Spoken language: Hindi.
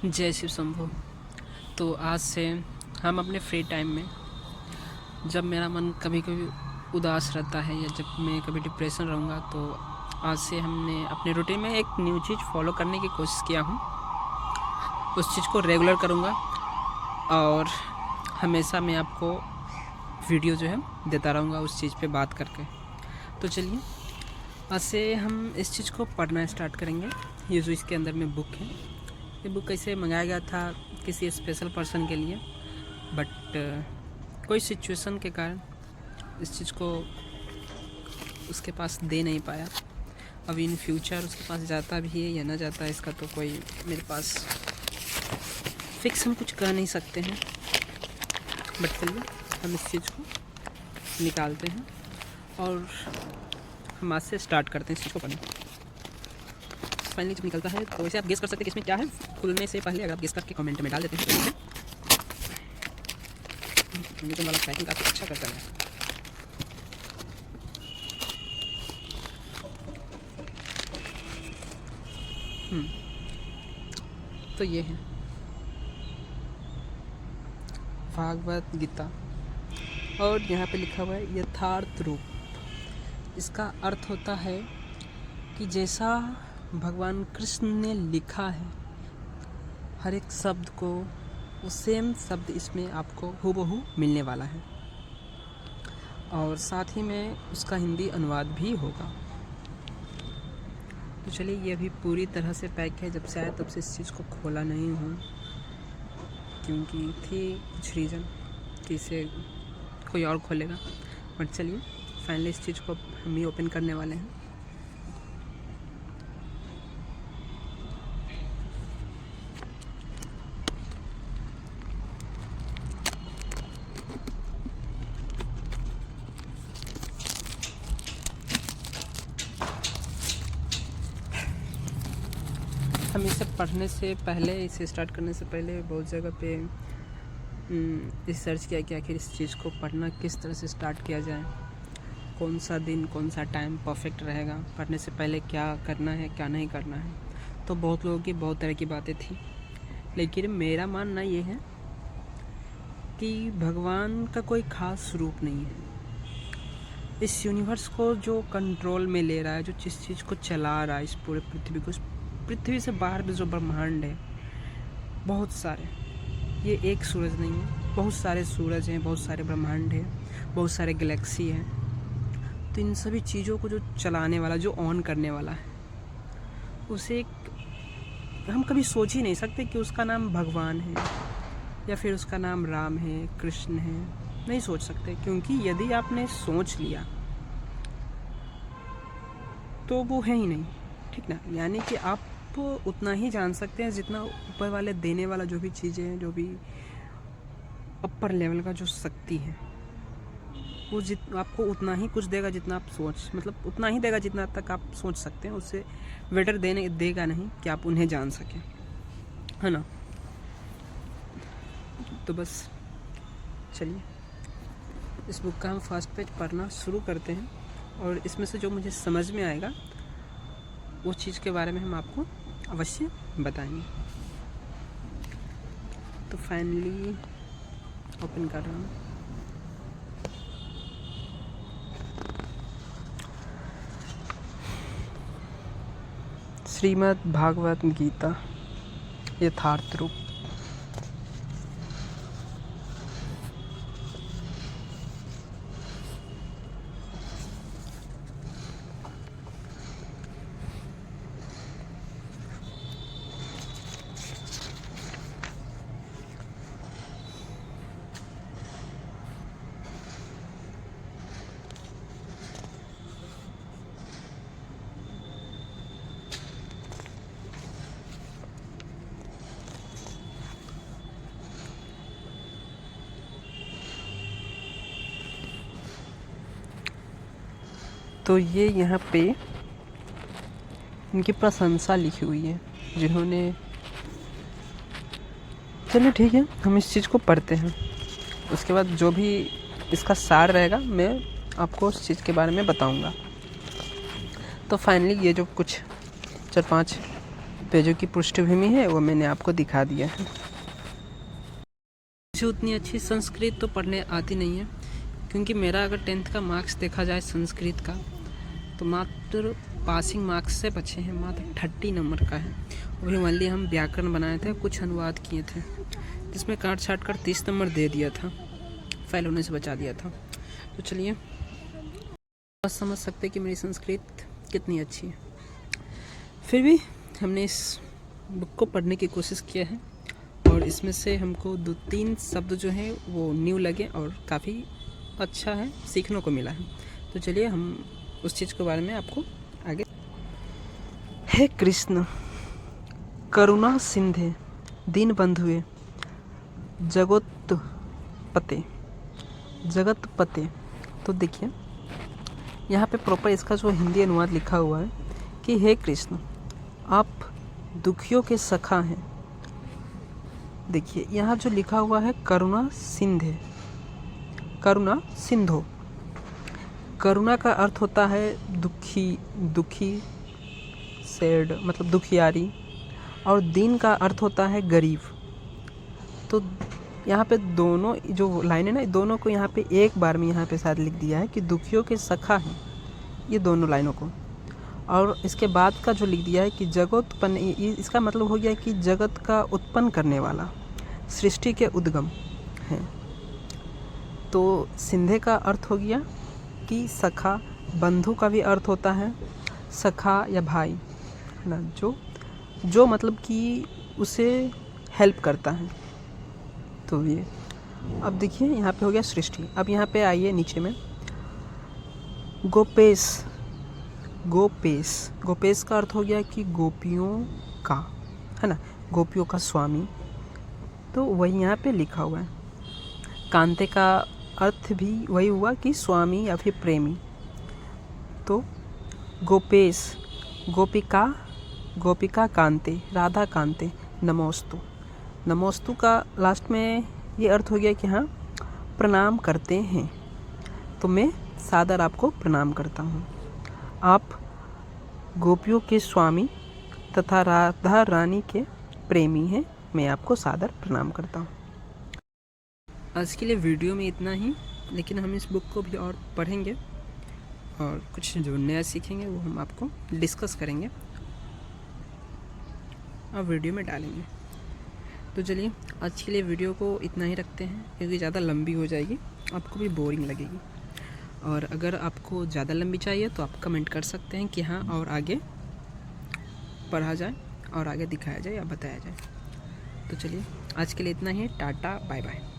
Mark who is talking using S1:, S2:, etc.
S1: जय शिव शंभो। तो आज से हम अपने फ्री टाइम में, जब मेरा मन कभी कभी उदास रहता है या जब मैं कभी डिप्रेशन रहूँगा, तो आज से हमने अपने रूटीन में एक न्यू चीज़ फॉलो करने की कोशिश किया हूँ। उस चीज़ को रेगुलर करूँगा और हमेशा मैं आपको वीडियो जो है देता रहूँगा उस चीज़ पे बात करके। तो चलिए आज से हम इस चीज़ को पढ़ना स्टार्ट करेंगे। ये जो इसके अंदर में बुक है, ये बुक कैसे मंगाया गया था किसी स्पेशल पर्सन के लिए, बट कोई सिचुएशन के कारण इस चीज़ को उसके पास दे नहीं पाया। अब इन फ्यूचर उसके पास जाता भी है या ना जाता है, इसका तो कोई मेरे पास फिक्स हम कुछ कह नहीं सकते हैं। बट चलिए हम इस चीज़ को निकालते हैं और हम आज से स्टार्ट करते हैं इस चीज़ को पढ़ना। फाइनली जब निकलता है तो वैसे आप गेस कर सकते हैं कि इसमें क्या है। खुलने से पहले अगर आप गेस करके कमेंट में डाल देते हैं तो अमेज़न वाला पैकिंग काफ़ी अच्छा करता है। तो ये है भागवत गीता और यहाँ पे लिखा हुआ है यथार्थ रूप। इसका अर्थ होता है कि जैसा भगवान कृष्ण ने लिखा है हर एक शब्द को, वो सेम शब्द इसमें आपको हूबहू मिलने वाला है और साथ ही में उसका हिंदी अनुवाद भी होगा। तो चलिए, ये अभी पूरी तरह से पैक है। जब से आया तब से इस चीज़ को खोला नहीं हूँ, क्योंकि थी कुछ रीज़न कि इसे कोई और खोलेगा। बट चलिए फाइनली इस चीज़ को हम ही ओपन करने वाले हैं। हम इसे पढ़ने से पहले, इसे स्टार्ट करने से पहले बहुत जगह पे रिसर्च किया कि आखिर इस चीज़ को पढ़ना किस तरह से स्टार्ट किया जाए, कौन सा दिन कौन सा टाइम परफेक्ट रहेगा, पढ़ने से पहले क्या करना है क्या नहीं करना है। तो बहुत लोगों की बहुत तरह की बातें थी, लेकिन मेरा मानना ये है कि भगवान का कोई ख़ास रूप नहीं है। इस यूनिवर्स को जो कंट्रोल में ले रहा है, जो जिस चीज़ को चला रहा है, इस पूरे पृथ्वी को, पृथ्वी से बाहर भी जो ब्रह्मांड है बहुत सारे, ये एक सूरज नहीं है, बहुत सारे सूरज हैं, बहुत सारे ब्रह्मांड हैं, बहुत सारे गैलेक्सी हैं। तो इन सभी चीज़ों को जो चलाने वाला, जो ऑन करने वाला है, उसे हम कभी सोच ही नहीं सकते कि उसका नाम भगवान है या फिर उसका नाम राम है, कृष्ण है। नहीं सोच सकते, क्योंकि यदि आपने सोच लिया तो वो है ही नहीं, ठीक ना। यानी कि आप उतना ही जान सकते हैं जितना ऊपर वाले देने वाला जो भी चीज़ें हैं, जो भी अपर लेवल का जो शक्ति है, वो आपको उतना ही कुछ देगा जितना आप मतलब उतना ही देगा जितना तक आप सोच सकते हैं। उससे बेटर देगा नहीं कि आप उन्हें जान सकें, है ना। तो बस चलिए इस बुक का हम फर्स्ट पेज पढ़ना शुरू करते हैं और इसमें से जो मुझे समझ में आएगा वो चीज़ के बारे में हम आपको अवश्य बताएंगे। तो फाइनली ओपन कर रहा हूँ। श्रीमद् भागवत गीता यथार्थ रूप। तो ये यहाँ पे इनकी प्रशंसा लिखी हुई है जिन्होंने, चलिए ठीक है हम इस चीज़ को पढ़ते हैं। उसके बाद जो भी इसका सार रहेगा मैं आपको उस चीज़ के बारे में बताऊंगा। तो फाइनली ये जो कुछ 4-5 पे जो कि पृष्ठभूमि है वो मैंने आपको दिखा दिया है। मुझे उतनी अच्छी संस्कृत तो पढ़ने आती नहीं है, क्योंकि मेरा अगर 10th का मार्क्स देखा जाए संस्कृत का तो मात्र पासिंग मार्क्स से बचे हैं, मात्र 30 नंबर का है। वही मान लिया हम व्याकरण बनाए थे, कुछ अनुवाद किए थे, जिसमें काट छाट कर 30 नंबर दे दिया था, फेल होने से बचा दिया था। तो चलिए बस समझ सकते हैं कि मेरी संस्कृत कितनी अच्छी है। फिर भी हमने इस बुक को पढ़ने की कोशिश किया है और इसमें से हमको 2-3 शब्द जो हैं वो न्यू लगे और काफ़ी अच्छा है, सीखने को मिला है। तो चलिए हम उस चीज़ के बारे में आपको आगे। हे कृष्ण करुणा सिंधे दीन बंधुए जगत पते। तो देखिए यहाँ पे प्रॉपर इसका जो हिंदी अनुवाद लिखा हुआ है कि हे कृष्ण आप दुखियों के सखा हैं। देखिए यहाँ जो लिखा हुआ है करुणा सिंधो। करुणा का अर्थ होता है दुखी सैड, मतलब दुखियारी, और दीन का अर्थ होता है गरीब। तो यहाँ पे दोनों जो लाइनें ना, दोनों को यहाँ पे एक बार में यहाँ पे शायद लिख दिया है कि दुखियों के सखा हैं, ये दोनों लाइनों को। और इसके बाद का जो लिख दिया है कि जगोत्पन्न, इसका मतलब हो गया कि जगत का उत्पन्न करने वाला, सृष्टि के उद्गम हैं। तो सिंधे का अर्थ हो गया कि सखा, बंधु का भी अर्थ होता है सखा या भाई, है ना, जो मतलब कि उसे हेल्प करता है। तो ये अब देखिए यहाँ पे हो गया सृष्टि। अब यहाँ पे आइए नीचे में गोपेश का अर्थ हो गया कि गोपियों का, है ना, गोपियों का स्वामी। तो वही यहाँ पे लिखा हुआ है। कांते का अर्थ भी वही हुआ कि स्वामी या फिर प्रेमी। तो गोपेश, गोपिका कांते, राधा कांते नमोस्तु का लास्ट में ये अर्थ हो गया कि हाँ प्रणाम करते हैं। तो मैं सादर आपको प्रणाम करता हूँ। आप गोपियों के स्वामी तथा राधा रानी के प्रेमी हैं, मैं आपको सादर प्रणाम करता हूँ। आज के लिए वीडियो में इतना ही, लेकिन हम इस बुक को भी और पढ़ेंगे और कुछ जो नया सीखेंगे वो हम आपको डिस्कस करेंगे और वीडियो में डालेंगे। तो चलिए आज के लिए वीडियो को इतना ही रखते हैं, क्योंकि ज़्यादा लंबी हो जाएगी, आपको भी बोरिंग लगेगी। और अगर आपको ज़्यादा लंबी चाहिए तो आप कमेंट कर सकते हैं कि हाँ और आगे पढ़ा जाए और आगे दिखाया जाए या बताया जाए। तो चलिए आज के लिए इतना ही, टाटा बाय बाय।